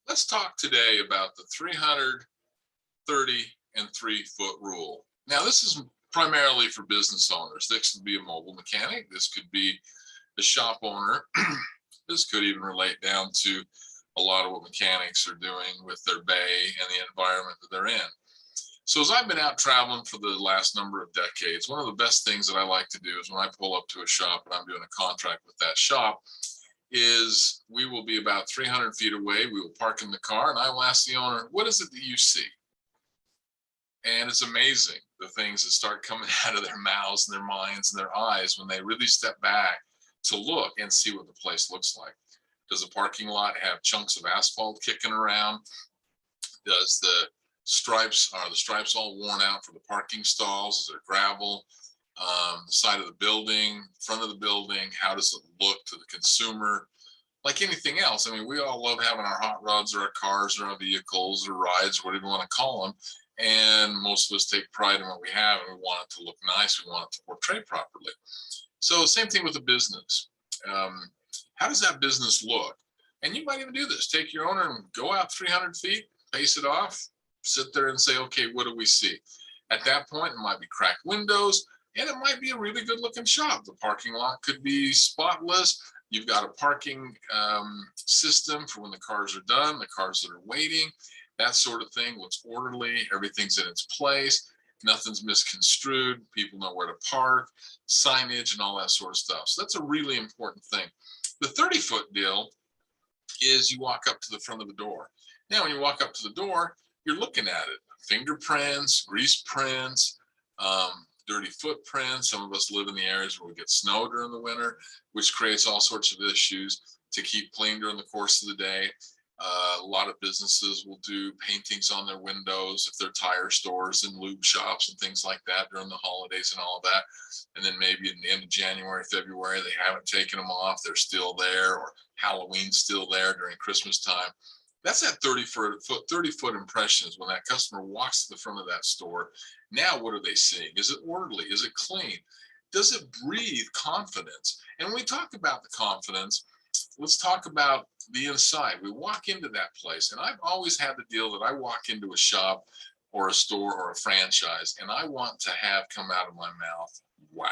Let's talk today about the 300, 30, and 3-foot rule. Now, this is primarily for business owners. This could be a mobile mechanic. This could be a shop owner. This could even relate down to a lot of what mechanics are doing with their bay and the environment that they're in. So as I've been out traveling for the last number of decades, one of the best things that I like to do is when I pull up to a shop and I'm doing a contract with that shop is we will be about 300 feet away. We will park in the car and I will ask the owner, what is it that you see? And it's amazing the things that start coming out of their mouths and their minds and their eyes when they really step back to look and see what the place looks like. Does the parking lot have chunks of asphalt kicking around? Does the stripes all worn out for the parking stalls? Is there gravel? The side of the building, front of the building, how does it look to the consumer? Like anything else, I mean, we all love having our hot rods or our cars or our vehicles or rides or whatever you want to call them. And most of us take pride in what we have and we want it to look nice. We want it to portray properly. So same thing with a business. How does that business look? And you might even do this. Take your owner and go out 300 feet, pace it off, sit there and say, okay, what do we see? At that point, it might be cracked windows and it might be a really good looking shop. The parking lot could be spotless. You've got a parking system for when the cars are done, the cars that are waiting, that sort of thing looks orderly. Everything's in its place. Nothing's misconstrued. People know where to park, signage, and all that sort of stuff. So that's a really important thing. The 30-foot deal is you walk up to the front of the door. Now, when you walk up to the door, you're looking at it. Fingerprints, grease prints, dirty footprints. Some of us live in the areas where we get snow during the winter, which creates all sorts of issues to keep clean during the course of the day. A lot of businesses will do paintings on their windows if they're tire stores and lube shops and things like that during the holidays and all of that. And then maybe in the end of January, February, they haven't taken them off. They're still there, or Halloween's still there during Christmas time. That's that 30-foot impressions when that customer walks to the front of that store. Now, what are they seeing? Is it orderly? Is it clean? Does it breathe confidence? And when we talk about the confidence, let's talk about the inside. We walk into that place, and I've always had the deal that I walk into a shop or a store or a franchise, and I want to have come out of my mouth, wow.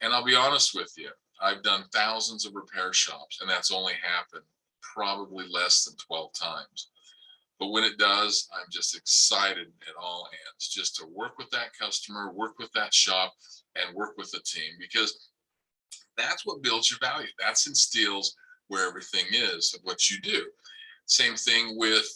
And I'll be honest with you, I've done thousands of repair shops, and that's only happened probably less than 12 times. But when it does, I'm just excited at all ends just to work with that customer, work with that shop, and work with the team, because that's what builds your value. That's instills where everything is of what you do. Same thing with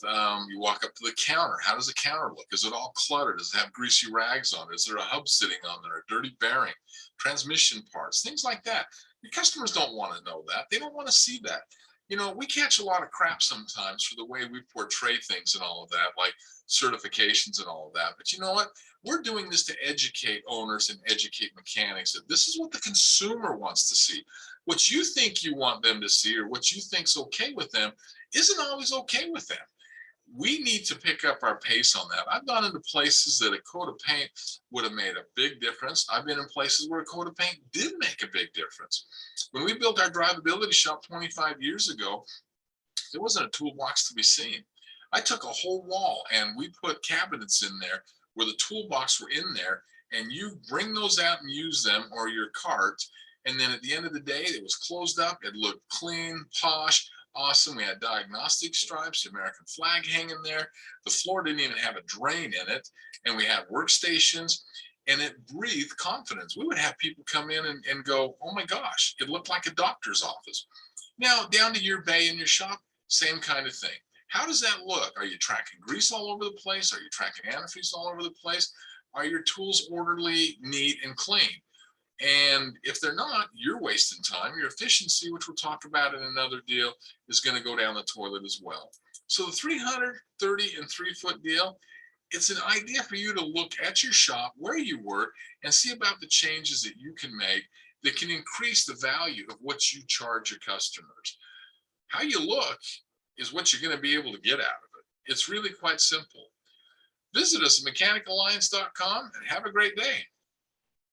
you walk up to the counter. How does the counter look? Is it all cluttered? Does it have greasy rags on it? Is there a hub sitting on there, a dirty bearing, transmission parts, things like that? Your customers don't want to know that. They don't want to see that. You know, we catch a lot of crap sometimes for the way we portray things and all of that, like certifications and all of that. But you know what? We're doing this to educate owners and educate mechanics that this is what the consumer wants to see. What you think you want them to see or what you think's okay with them isn't always okay with them. We need to pick up our pace on that. I've gone into places that a coat of paint would have made a big difference. I've been in places where a coat of paint did make a big difference. When we built our drivability shop 25 years ago, there wasn't a toolbox to be seen. I took a whole wall and we put cabinets in there where the toolbox were in there, and you bring those out and use them or your cart. And then at the end of the day, it was closed up. It looked clean, posh, awesome. We had diagnostic stripes, the American flag hanging there. The floor didn't even have a drain in it. And we had workstations, and it breathed confidence. We would have people come in and go, oh my gosh, it looked like a doctor's office. Now, down to your bay in your shop, same kind of thing. How does that look? Are you tracking grease all over the place? Are you tracking antifreeze all over the place? Are your tools orderly, neat, and clean? And if they're not, you're wasting time. Your efficiency, which we'll talk about in another deal, is going to go down the toilet as well. So the 300, 30, and 3-foot deal, it's an idea for you to look at your shop, where you work, and see about the changes that you can make that can increase the value of what you charge your customers. How you look is what you're going to be able to get out of it. It's really quite simple. Visit us at mechanicalliance.com and have a great day.